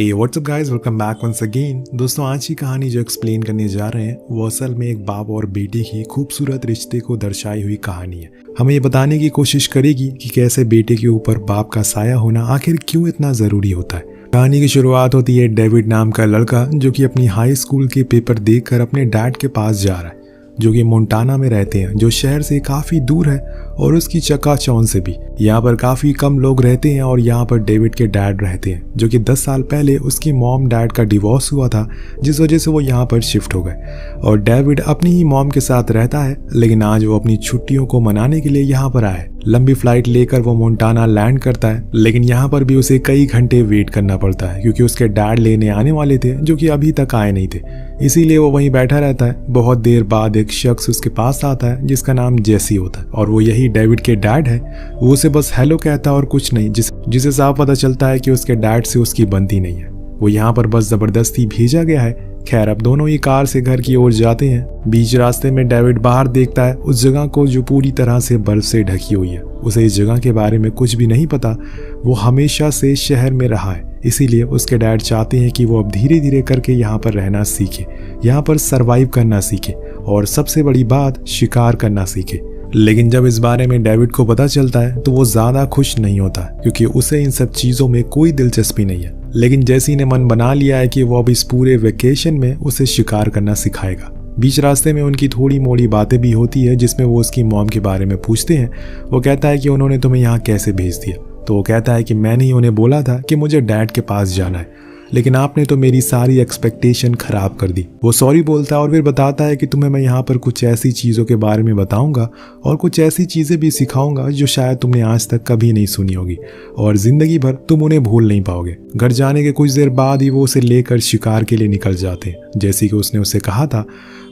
Hey, what's up guys? Welcome back once again। दोस्तों आज की कहानी जो एक्सप्लेन करने जा रहे हैं वो असल में एक बाप और बेटी की खूबसूरत रिश्ते को दर्शाई हुई कहानी है। हमें ये बताने की कोशिश करेगी कि कैसे बेटे के ऊपर बाप का साया होना आखिर क्यों इतना ज़रूरी होता है। कहानी की शुरुआत होती है डेविड नाम का लड़का जो कि अपनी हाई स्कूल के पेपर देकर अपने डैड के पास जा रहा है, जो कि मोंटाना में रहते हैं, जो शहर से काफ़ी दूर है और उसकी चकाचौंध से भी। यहाँ पर काफ़ी कम लोग रहते हैं और यहाँ पर डेविड के डैड रहते हैं, जो कि 10 साल पहले उसकी मॉम डैड का डिवोर्स हुआ था, जिस वजह से वो यहाँ पर शिफ्ट हो गए। और डेविड अपनी ही मॉम के साथ रहता है, लेकिन आज वो अपनी छुट्टियों को मनाने के लिए यहाँ पर आया है। लंबी फ्लाइट लेकर वो मोंटाना लैंड करता है, लेकिन यहाँ पर भी उसे कई घंटे वेट करना पड़ता है क्योंकि उसके डैड लेने आने वाले थे, जो कि अभी तक आए नहीं थे। इसीलिए वो वहीं बैठा रहता है। बहुत देर बाद एक शख्स उसके पास आता है जिसका नाम जेसी होता है और वो यही डेविड के डैड है। वो उसे बस हेलो कहता है और कुछ नहीं, जिसे साफ पता चलता है कि उसके डैड से उसकी बनती नहीं है। वो यहाँ पर बस जबरदस्ती भेजा गया है। खैर, अब दोनों ही कार से घर की ओर जाते हैं। बीच रास्ते में डेविड बाहर देखता है उस जगह को जो पूरी तरह से बर्फ से ढकी हुई है। उसे इस जगह के बारे में कुछ भी नहीं पता। वो हमेशा से शहर में रहा है, इसीलिए उसके डैड चाहते हैं कि वो अब धीरे धीरे करके यहाँ पर रहना सीखे, यहाँ पर सरवाइव करना सीखे और सबसे बड़ी बात शिकार करना सीखे। लेकिन जब इस बारे में डेविड को पता चलता है तो वो ज़्यादा खुश नहीं होता क्योंकि उसे इन सब चीज़ों में कोई दिलचस्पी नहीं है। लेकिन जेसी ने मन बना लिया है कि वो अब इस पूरे वेकेशन में उसे शिकार करना सिखाएगा। बीच रास्ते में उनकी थोड़ी मोड़ी बातें भी होती है जिसमें वो उसकी मॉम के बारे में पूछते हैं। वो कहता है कि उन्होंने तुम्हें यहाँ कैसे भेज दिया, तो वो कहता है कि मैंने ही उन्हें बोला था कि मुझे डैड के पास जाना है, लेकिन आपने तो मेरी सारी एक्सपेक्टेशन खराब कर दी। वो सॉरी बोलता है और फिर बताता है कि तुम्हें मैं यहाँ पर कुछ ऐसी चीज़ों के बारे में बताऊंगा और कुछ ऐसी चीज़ें भी सिखाऊंगा जो शायद तुमने आज तक कभी नहीं सुनी होगी और ज़िंदगी भर तुम उन्हें भूल नहीं पाओगे। घर जाने के कुछ देर बाद ही वो उसे लेकर शिकार के लिए निकल जाते हैं। जैसे कि उसने उसे कहा था,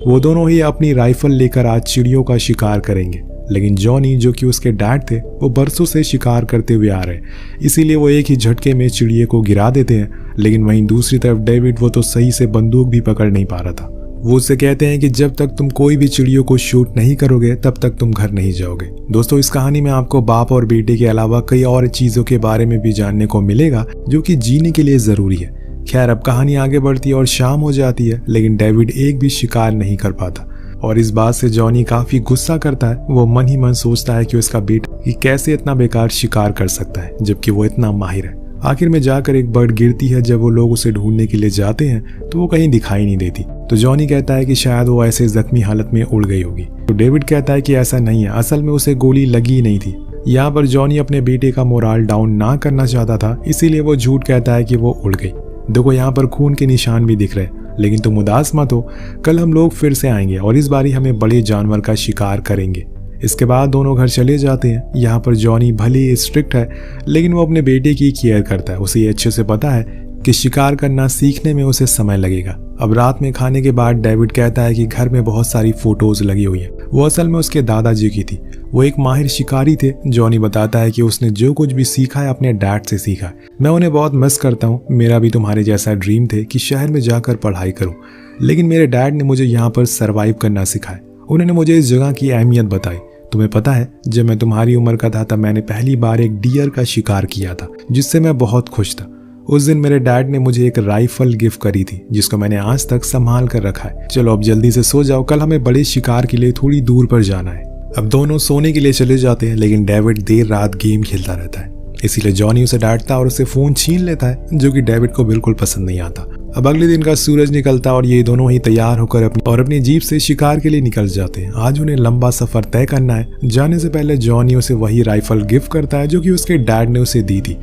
वो दोनों ही अपनी राइफल लेकर आज चिड़ियों का शिकार करेंगे। लेकिन जॉनी, जो कि उसके डैड थे, वो बरसों से शिकार करते हुए आ रहे हैं, इसीलिए वो एक ही झटके में चिड़िए को गिरा देते हैं। लेकिन वहीं दूसरी तरफ डेविड, वो तो सही से बंदूक भी पकड़ नहीं पा रहा था। वो उससे कहते हैं कि जब तक तुम कोई भी चिड़ियों को शूट नहीं करोगे तब तक तुम घर नहीं जाओगे। दोस्तों, इस कहानी में आपको बाप और बेटे के अलावा कई और चीज़ों के बारे में भी जानने को मिलेगा जो कि जीने के लिए ज़रूरी है। खैर, अब कहानी आगे बढ़ती है और शाम हो जाती है, लेकिन डेविड एक भी शिकार नहीं कर पाता और इस बात से जॉनी काफी गुस्सा करता है। वो मन ही मन सोचता है कि उसका बेटा कि कैसे इतना बेकार शिकार कर सकता है जबकि वो इतना माहिर है। आखिर में जाकर एक बर्ड गिरती है। जब वो लोग उसे ढूंढने के लिए जाते हैं तो वो कहीं दिखाई नहीं देती। तो जॉनी कहता है कि शायद वो ऐसे जख्मी हालत में उड़ गई होगी। तो डेविड कहता है कि ऐसा नहीं है, असल में उसे गोली लगी ही नहीं थी। यहाँ पर जॉनी अपने बेटे का मोराल डाउन ना करना चाहता था, इसीलिए वो झूठ कहता है कि वो उड़ गई। देखो, यहाँ पर खून के निशान भी दिख रहे हैं, लेकिन तुम उदास मत हो, कल हम लोग फिर से आएंगे और इस बारी हमें बड़े जानवर का शिकार करेंगे। इसके बाद दोनों घर चले जाते हैं। यहाँ पर जॉनी भले ही स्ट्रिक्ट है, लेकिन वो अपने बेटे की केयर करता है। उसे ये अच्छे से पता है कि शिकार करना सीखने में उसे समय लगेगा। अब रात में खाने के बाद डेविड कहता है कि घर में बहुत सारी फोटोज लगी हुई है। वो असल में उसके दादाजी की थी। वो एक माहिर शिकारी थे। जॉनी बताता है कि उसने जो कुछ भी सीखा है अपने डैड से सीखा है। मैं उन्हें बहुत मिस करता हूँ। मेरा भी तुम्हारे जैसा ड्रीम थे कि शहर में जाकर पढ़ाई करूँ, लेकिन मेरे डैड ने मुझे यहाँ पर सर्वाइव करना सिखाया। उन्होंने मुझे इस जगह की अहमियत बताई। तुम्हें पता है, जब मैं तुम्हारी उम्र का था तब मैंने पहली बार एक डियर का शिकार किया था, जिससे मैं बहुत खुश था। उस दिन मेरे डैड ने मुझे एक राइफल गिफ्ट करी थी जिसको मैंने आज तक संभाल कर रखा है। चलो अब जल्दी से सो जाओ, कल हमें बड़े शिकार के लिए थोड़ी दूर पर जाना है। अब दोनों सोने के लिए चले जाते हैं, लेकिन डेविड देर रात गेम खेलता रहता है, इसीलिए जॉनी उसे डांटता है और उसे फोन छीन लेता है, जो कि डेविड को बिल्कुल पसंद नहीं आता। अब अगले दिन का सूरज निकलता और ये दोनों ही तैयार होकर अपनी जीप से शिकार के लिए निकल जाते हैं। आज उन्हें लंबा सफर तय करना है। जाने से पहले जॉनी उसे वही राइफल गिफ्ट करता है जो कि उसके डैड ने उसे दी थी।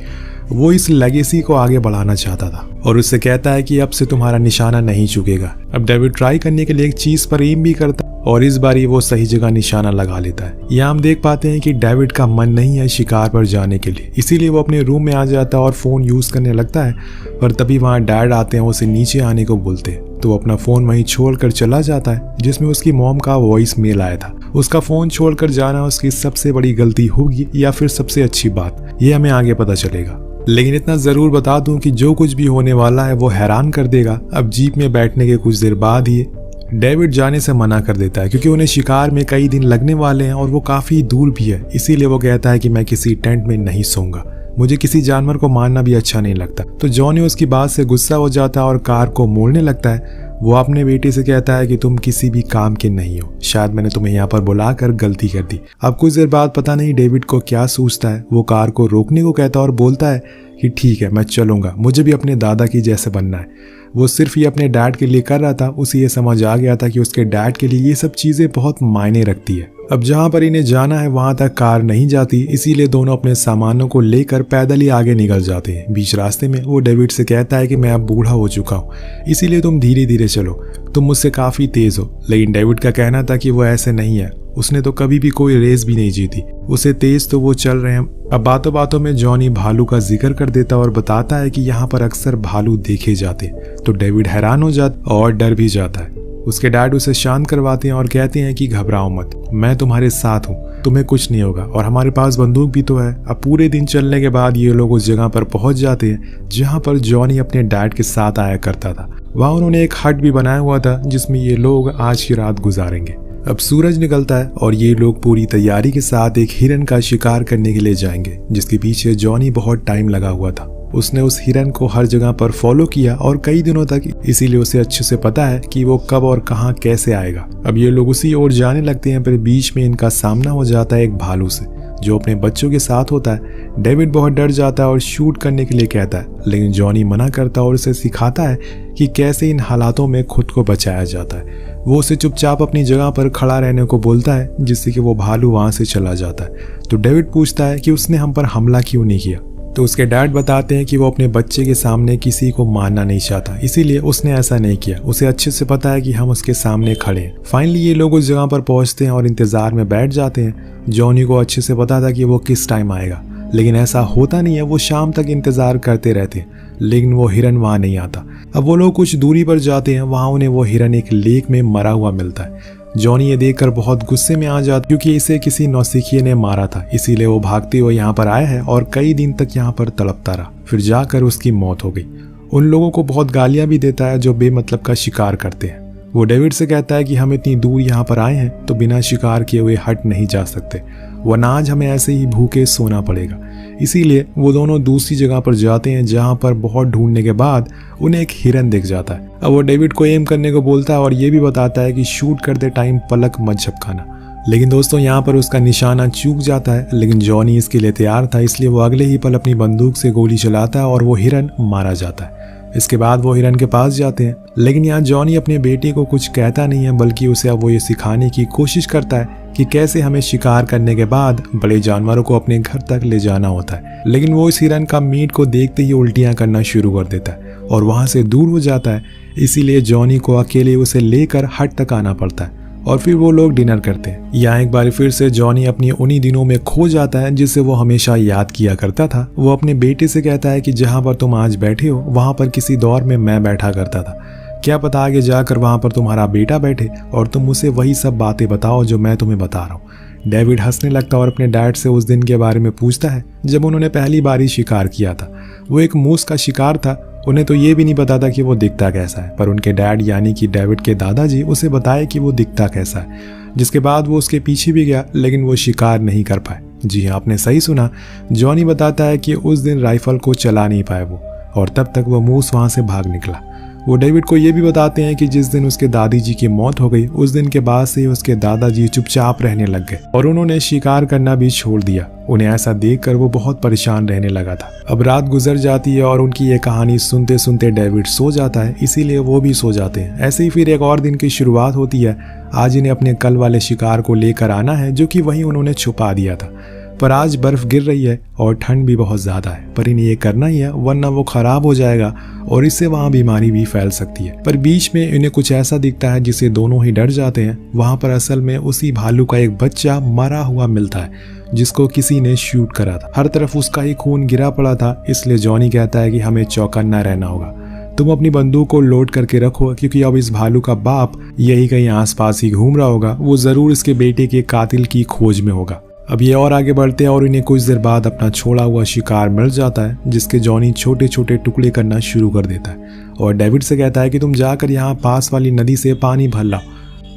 वो इस लेगेसी को आगे बढ़ाना चाहता था और उससे कहता है कि अब से तुम्हारा निशाना नहीं चुकेगा। अब डेविड ट्राई करने के लिए एक चीज पर एम भी करता है और इस बार वो सही जगह निशाना लगा लेता है। यहाँ हम देख पाते हैं कि डेविड का मन नहीं है शिकार पर जाने के लिए, इसीलिए वो अपने रूम में आ जाता है और फोन यूज करने लगता है। पर तभी वहाँ डैड आते हैं, उसे नीचे आने को बोलते हैं, तो वो अपना फोन वहीं छोड़कर चला जाता है जिसमें उसकी मॉम का वॉइस मेल आया था। उसका फोन छोड़कर जाना उसकी सबसे बड़ी गलती होगी या फिर सबसे अच्छी बात, ये हमें आगे पता चलेगा। लेकिन इतना जरूर बता दूं कि जो कुछ भी होने वाला है वो हैरान कर देगा। अब जीप में बैठने के कुछ देर बाद ही डेविड जाने से मना कर देता है क्योंकि उन्हें शिकार में कई दिन लगने वाले हैं और वो काफी दूर भी है। इसीलिए वो कहता है कि मैं किसी टेंट में नहीं सोऊंगा। मुझे किसी जानवर को मारना भी अच्छा नहीं लगता। तो जॉनी उसकी बात से गुस्सा हो जाता है और कार को मोड़ने लगता है। वो अपने बेटे से कहता है कि तुम किसी भी काम के नहीं हो, शायद मैंने तुम्हें यहाँ पर बुलाकर गलती कर दी। अब कुछ देर बाद पता नहीं डेविड को क्या सोचता है, वो कार को रोकने को कहता है और बोलता है कि ठीक है मैं चलूंगा, मुझे भी अपने दादा की जैसे बनना है। वो सिर्फ ये अपने डैड के लिए कर रहा था, उसे ये समझ आ गया था कि उसके डैड के लिए ये सब चीज़ें बहुत मायने रखती है। अब जहाँ पर इन्हें जाना है वहाँ तक कार नहीं जाती, इसीलिए दोनों अपने सामानों को लेकर पैदल ही आगे निकल जाते हैं। बीच रास्ते में वो डेविड से कहता है कि मैं अब बूढ़ा हो चुका हूँ, इसीलिए तुम धीरे धीरे चलो, तुम मुझसे काफ़ी तेज़ हो। लेकिन डेविड का कहना था कि वो ऐसे नहीं है, उसने तो कभी भी कोई रेस भी नहीं जीती, उसे तेज तो वो चल रहे हैं। अब बातों बातों में जॉनी भालू का जिक्र कर देता और बताता है कि यहाँ पर अक्सर भालू देखे जाते, तो डेविड हैरान हो जाता और डर भी जाता है। उसके डैड उसे शांत करवाते हैं और कहते हैं कि घबराओ मत, मैं तुम्हारे साथ हूँ, तुम्हें कुछ नहीं होगा और हमारे पास बंदूक भी तो है। अब पूरे दिन चलने के बाद ये लोग उस जगह पर पहुंच जाते हैं जहाँ पर जॉनी अपने डैड के साथ आया करता था। वहाँ उन्होंने एक हट भी बनाया हुआ था जिसमें ये लोग आज की रात गुजारेंगे। अब सूरज निकलता है और ये लोग पूरी तैयारी के साथ एक हिरन का शिकार करने के लिए जाएंगे, जिसके पीछे जॉनी बहुत टाइम लगा हुआ था। उसने उस हिरन को हर जगह पर फॉलो किया और कई दिनों तक, इसीलिए उसे अच्छे से पता है कि वो कब और कहां कैसे आएगा। अब ये लोग उसी ओर जाने लगते हैं, फिर बीच में इनका सामना हो जाता है एक भालू से जो अपने बच्चों के साथ होता है। डेविड बहुत डर जाता है और शूट करने के लिए कहता है, लेकिन जॉनी मना करता है और उसे सिखाता है कि कैसे इन हालातों में खुद को बचाया जाता है। वो उसे चुपचाप अपनी जगह पर खड़ा रहने को बोलता है, जिससे कि वो भालू वहां से चला जाता है। तो डेविड पूछता है कि उसने हम पर हमला क्यों नहीं किया, तो उसके डैड बताते हैं कि वो अपने बच्चे के सामने किसी को मारना नहीं चाहता, इसीलिए उसने ऐसा नहीं किया। उसे अच्छे से पता है कि हम उसके सामने खड़े हैं। फाइनली ये लोग उस जगह पर पहुंचते हैं और इंतजार में बैठ जाते हैं। जॉनी को अच्छे से पता था कि वो किस टाइम आएगा, लेकिन ऐसा होता नहीं है। वो शाम तक इंतजार करते रहते हैं, लेकिन वो हिरन वहां नहीं आता। अब वो लोग कुछ दूरी पर जाते हैं, वहां उन्हें वो हिरन एक लेक में मरा हुआ मिलता है। जॉनी ये देखकर बहुत गुस्से में आ जाता, क्योंकि इसे किसी नौसिखिए ने मारा था, इसीलिए वो भागते हुए यहाँ पर आया है और कई दिन तक यहाँ पर तड़पता रहा। फिर जाकर उसकी मौत हो गई। उन लोगों को बहुत गालियां भी देता है जो बेमतलब का शिकार करते हैं। वो डेविड से कहता है कि हम इतनी दूर यहाँ पर आए हैं तो बिना शिकार किए हुए हट नहीं जा सकते, वरना आज हमें ऐसे ही भूखे सोना पड़ेगा। इसीलिए वो दोनों दूसरी जगह पर जाते हैं, जहाँ पर बहुत ढूंढने के बाद उन्हें एक हिरन दिख जाता है। अब वो डेविड को एम करने को बोलता है और ये भी बताता है कि शूट करते टाइम पलक मत झपकाना। लेकिन दोस्तों यहाँ पर उसका निशाना चूक जाता है, लेकिन जॉनी इसके लिए तैयार था, इसलिए वो अगले ही पल अपनी बंदूक से गोली चलाता है और वो हिरन मारा जाता है। इसके बाद वो हिरन के पास जाते हैं, लेकिन यहाँ जॉनी अपने बेटे को कुछ कहता नहीं है, बल्कि उसे अब वो ये सिखाने की कोशिश करता है कि कैसे हमें शिकार करने के बाद बड़े जानवरों को अपने घर तक ले जाना होता है। लेकिन वो इस हिरन का मीट को देखते ही उल्टियां करना शुरू कर देता है और वहां से दूर हो जाता है। इसीलिए जॉनी को अकेले उसे लेकर हट तक आना पड़ता है और फिर वो लोग डिनर करते हैं। यहाँ एक बार फिर से जॉनी अपनी उन्हीं दिनों में खो जाता है जिसे वो हमेशा याद किया करता था। वो अपने बेटे से कहता है कि जहाँ पर तुम आज बैठे हो वहाँ पर किसी दौर में मैं बैठा करता था, क्या पता आगे जाकर वहाँ पर तुम्हारा बेटा बैठे और तुम उसे वही सब बातें बताओ जो मैं तुम्हें बता रहा हूँ। डेविड हंसने लगता और अपने डैड से उस दिन के बारे में पूछता है जब उन्होंने पहली बार ही शिकार किया था। वो एक मूस का शिकार था। उन्हें तो ये भी नहीं पता था कि वो दिखता कैसा है, पर उनके डैड यानी कि डेविड के दादाजी उसे बताए कि वो दिखता कैसा है, जिसके बाद वो उसके पीछे भी गया, लेकिन वो शिकार नहीं कर पाए। जी हाँ, आपने सही सुना। जॉनी बताता है कि उस दिन राइफल को चला नहीं पाए वो, और तब तक वो मूस वहां से भाग निकला। वो डेविड को ये भी बताते हैं कि जिस दिन उसके दादी जी की मौत हो गई, उस दिन के बाद से उसके दादाजी चुपचाप रहने लग गए और उन्होंने शिकार करना भी छोड़ दिया। उन्हें ऐसा देखकर वो बहुत परेशान रहने लगा था। अब रात गुजर जाती है और उनकी ये कहानी सुनते सुनते डेविड सो जाता है, इसीलिए वो भी सो जाते हैं। ऐसे ही फिर एक और दिन की शुरुआत होती है। आज इन्हें अपने कल वाले शिकार को लेकर आना है, जो कि वहीं उन्होंने छुपा दिया था। पर आज बर्फ गिर रही है और ठंड भी बहुत ज्यादा है, पर इन्हें ये करना ही है, वरना वो खराब हो जाएगा और इससे वहाँ बीमारी भी फैल सकती है। पर बीच में इन्हें कुछ ऐसा दिखता है जिससे दोनों ही डर जाते हैं। वहाँ पर असल में उसी भालू का एक बच्चा मरा हुआ मिलता है, जिसको किसी ने शूट करा था। हर तरफ उसका ही खून गिरा पड़ा था। इसलिए जॉनी कहता है कि हमें चौकन्ना रहना होगा। तुम अपनी बंदूक को लोड करके रखो, क्योंकि अब इस भालू का बाप यही कहीं आसपास ही घूम रहा होगा। वो जरूर इसके बेटे के कातिल की खोज में होगा। अब ये और आगे बढ़ते हैं और इन्हें कुछ देर बाद अपना छोड़ा हुआ शिकार मिल जाता है, जिसके जॉनी छोटे छोटे टुकड़े करना शुरू कर देता है और डेविड से कहता है कि तुम जाकर यहाँ पास वाली नदी से पानी भर लाओ।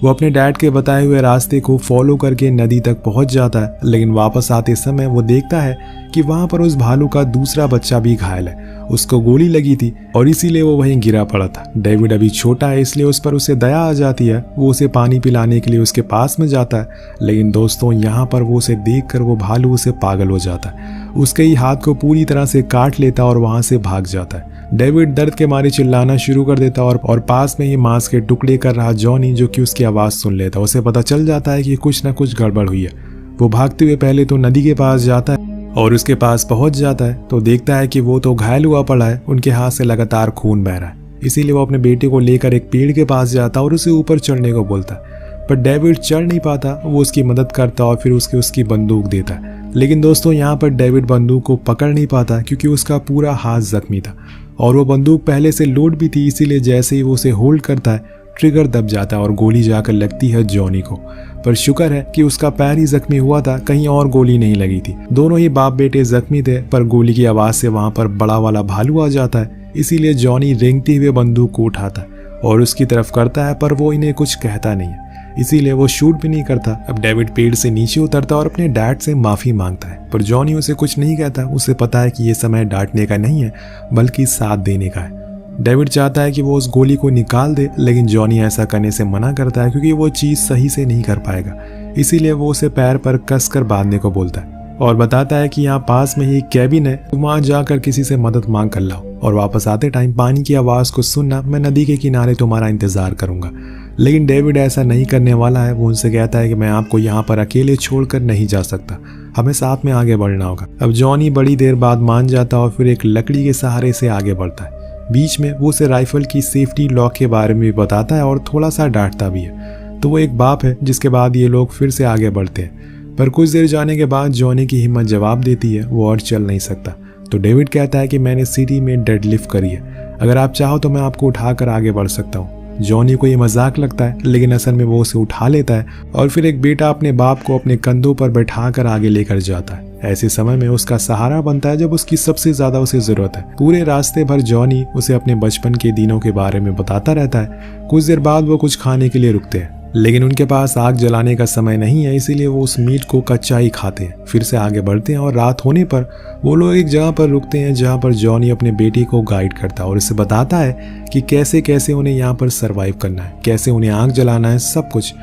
वो अपने डैड के बताए हुए रास्ते को फॉलो करके नदी तक पहुंच जाता है, लेकिन वापस आते समय वो देखता है कि वहां पर उस भालू का दूसरा बच्चा भी घायल है। उसको गोली लगी थी और इसीलिए वो वहीं गिरा पड़ा था। डेविड अभी छोटा है इसलिए उस पर उसे दया आ जाती है। वो उसे पानी पिलाने के लिए उसके पास में जाता है, लेकिन दोस्तों यहाँ पर वो उसे देखकर वो भालू उसे पागल हो जाता है। उसके ही हाथ को पूरी तरह से काट लेता और वहां से भाग जाता है। डेविड दर्द के मारे चिल्लाना शुरू कर देता और पास में ही मांस के टुकड़े कर रहा जॉनी, जो कि उसकी आवाज़ सुन लेता, उसे पता चल जाता है कि कुछ ना कुछ गड़बड़ हुई है। वो भागते हुए पहले तो नदी के पास जाता है और उसके पास पहुंच जाता है तो देखता है कि वो तो घायल हुआ पड़ा है, उनके हाथ से लगातार खून बह रहा है। इसीलिए वो अपने बेटे को लेकर एक पेड़ के पास जाता और उसे ऊपर चढ़ने को बोलता है, पर डेविड चढ़ नहीं पाता। वो उसकी मदद करता और फिर उसकी बंदूक देता है, लेकिन दोस्तों यहाँ पर डेविड बंदूक को पकड़ नहीं पाता क्योंकि उसका पूरा हाथ जख्मी था और वो बंदूक पहले से लोड भी थी। इसीलिए जैसे ही वो उसे होल्ड करता है, ट्रिगर दब जाता है और गोली जाकर लगती है जॉनी को। पर शुक्र है कि उसका पैर ही जख्मी हुआ था, कहीं और गोली नहीं लगी थी। दोनों ही बाप बेटे जख्मी थे, पर गोली की आवाज से वहां पर बड़ा वाला भालू आ जाता है। इसीलिए जॉनी रेंगते हुए बंदूक को उठाता है और उसकी तरफ करता है, पर वो इन्हें कुछ कहता नहीं है, इसीलिए वो शूट भी नहीं करता। अब डेविड पेड़ से नीचे उतरता और अपने डैड से माफी मांगता है, पर जॉनी उसे कुछ नहीं कहता। उसे पता है कि ये समय डांटने का नहीं है बल्कि साथ देने का है। डेविड चाहता है कि वो उस गोली को निकाल दे, लेकिन जॉनी ऐसा करने से मना करता है क्योंकि वो चीज सही से नहीं कर पाएगा। इसीलिए वो उसे पैर पर कसकर बांधने को बोलता है और बताता है कि यहाँ पास में ही कैबिन है, तुम वहां जाकर किसी से मदद मांग कर लाओ और वापस आते टाइम पानी की आवाज को सुनना, मैं नदी के किनारे तुम्हारा इंतजार करूंगा। लेकिन डेविड ऐसा नहीं करने वाला है। वो उनसे कहता है कि मैं आपको यहाँ पर अकेले छोड़कर नहीं जा सकता, हमें साथ में आगे बढ़ना होगा। अब जॉनी बड़ी देर बाद मान जाता और फिर एक लकड़ी के सहारे से आगे बढ़ता है। बीच में वो उसे राइफल की सेफ्टी लॉक के बारे में भी बताता है और थोड़ा सा डांटता भी है। तो वो एक बाप है, जिसके बाद ये लोग फिर से आगे बढ़ते हैं। पर कुछ देर जाने के बाद जॉनी की हिम्मत जवाब देती है, वो और चल नहीं सकता। तो डेविड कहता है कि मैंने सिटी में डेडलिफ्ट करी है, अगर आप चाहो तो मैं आपको उठाकर आगे बढ़ सकता हूँ। जॉनी को ये मजाक लगता है, लेकिन असल में वो उसे उठा लेता है और फिर एक बेटा अपने बाप को अपने कंधों पर बैठाकर आगे लेकर जाता है। ऐसे समय में उसका सहारा बनता है जब उसकी सबसे ज्यादा उसे जरूरत है। पूरे रास्ते भर जॉनी उसे अपने बचपन के दिनों के बारे में बताता रहता है। कुछ देर बाद वो कुछ खाने के लिए रुकते हैं, लेकिन उनके पास आग जलाने का समय नहीं है, इसीलिए वो उस मीट को कच्चा ही खाते हैं। फिर से आगे बढ़ते हैं और रात होने पर वो लोग एक जगह पर रुकते हैं जहाँ पर जॉनी अपने बेटे को गाइड करता है और उसे बताता है कि कैसे कैसे उन्हें यहाँ पर सरवाइव करना है, कैसे उन्हें आग जलाना है, सब कुछ।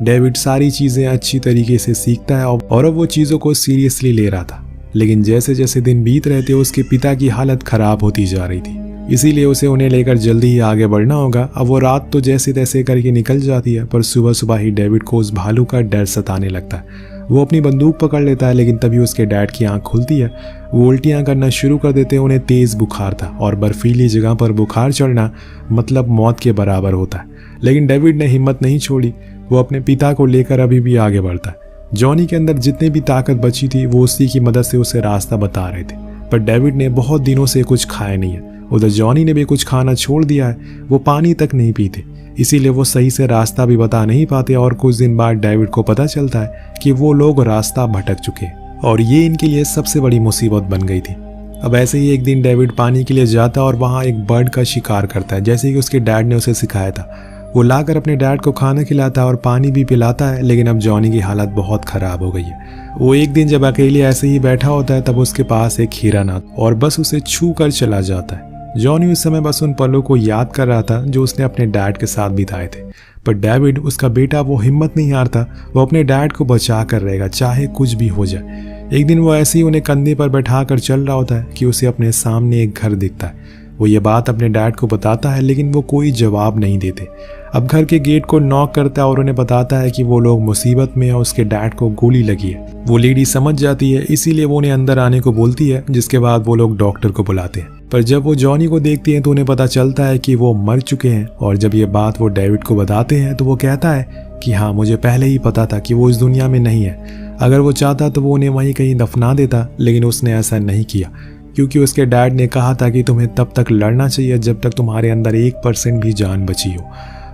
डेविड सारी चीज़ें अच्छी तरीके से सीखता है और अब वो चीज़ों को सीरियसली ले रहा था। लेकिन जैसे जैसे दिन बीत रहे थे उसके पिता की हालत खराब होती जा रही थी, इसीलिए उसे उन्हें लेकर जल्दी ही आगे बढ़ना होगा। अब वो रात तो जैसे तैसे करके निकल जाती है, पर सुबह सुबह ही डेविड को उस भालू का डर सताने लगता है। वो अपनी बंदूक पकड़ लेता है, लेकिन तभी उसके डैड की आंख खुलती है। वो उल्टियां करना शुरू कर देते हैं। उन्हें तेज बुखार था और बर्फीली जगह पर बुखार चढ़ना मतलब मौत के बराबर होता है। लेकिन डेविड ने हिम्मत नहीं छोड़ी। वो अपने पिता को लेकर अभी भी आगे बढ़ता है। जॉनी के अंदर जितनी भी ताकत बची थी वो उसी की मदद से उसे रास्ता बता रहे थे, पर डेविड ने बहुत दिनों से कुछ खाया नहीं है। उधर जॉनी ने भी कुछ खाना छोड़ दिया है, वो पानी तक नहीं पीते, इसीलिए वो सही से रास्ता भी बता नहीं पाते। और कुछ दिन बाद डेविड को पता चलता है कि वो लोग रास्ता भटक चुके हैं और ये इनके लिए सबसे बड़ी मुसीबत बन गई थी। अब ऐसे ही एक दिन डेविड पानी के लिए जाता और वहाँ एक बर्ड का शिकार करता है, जैसे कि उसके डैड ने उसे सिखाया था। वो लाकर अपने डैड को खाना खिलाता है और पानी भी पिलाता है, लेकिन अब जॉनी की हालत बहुत खराब हो गई है। वो एक दिन जब अकेले ऐसे ही बैठा होता है तब उसके पास एक हिरन आता और बस उसे छू कर चला जाता है। जॉनी उस समय बस उन पलों को याद कर रहा था जो उसने अपने डैड के साथ बिताए थे, पर डेविड उसका बेटा वो हिम्मत नहीं हारता। वो अपने डैड को बचा कर रहेगा, चाहे कुछ भी हो जाए। एक दिन वो ऐसे ही उन्हें कंधे पर बैठा कर चल रहा होता है कि उसे अपने सामने एक घर दिखता है। वो ये बात अपने डैड को बताता है, लेकिन वो कोई जवाब नहीं देते। अब घर के गेट को नॉक करता है और उन्हें बताता है कि वो लोग मुसीबत में है, उसके डैड को गोली लगी है। वो लेडी समझ जाती है, इसीलिए वो उन्हें अंदर आने को बोलती है, जिसके बाद वो लोग डॉक्टर को बुलाते हैं। पर जब वो जॉनी को देखती हैं तो उन्हें पता चलता है कि वो मर चुके हैं। और जब ये बात वो डेविड को बताते हैं तो वो कहता है कि हाँ, मुझे पहले ही पता था कि वो इस दुनिया में नहीं है। अगर वो चाहता तो वो उन्हें वहीं कहीं दफना देता, लेकिन उसने ऐसा नहीं किया, क्योंकि उसके डैड ने कहा था कि तुम्हें तब तक लड़ना चाहिए जब तक तुम्हारे अंदर 1% भी जान बची हो।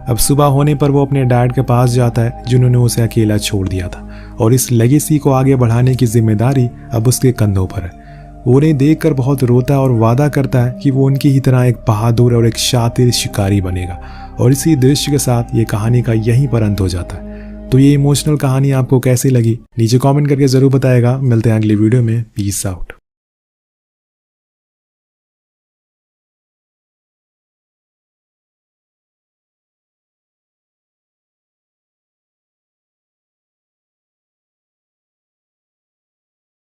अब सुबह होने पर वो अपने डैड के पास जाता है, जिन्होंने उसे अकेला छोड़ दिया था, और इस लेगेसी को आगे बढ़ाने की जिम्मेदारी अब उसके कंधों पर है। वो उन्हें देखकर बहुत रोता है और वादा करता है कि वो उनकी ही तरह एक बहादुर और एक शातिर शिकारी बनेगा और इसी दृश्य के साथ ये कहानी का यहीं पर अंत हो जाता है। तो ये इमोशनल कहानी आपको कैसी लगी नीचे कमेंट करके जरूर बताएगा। मिलते हैं अगली वीडियो में। Peace out.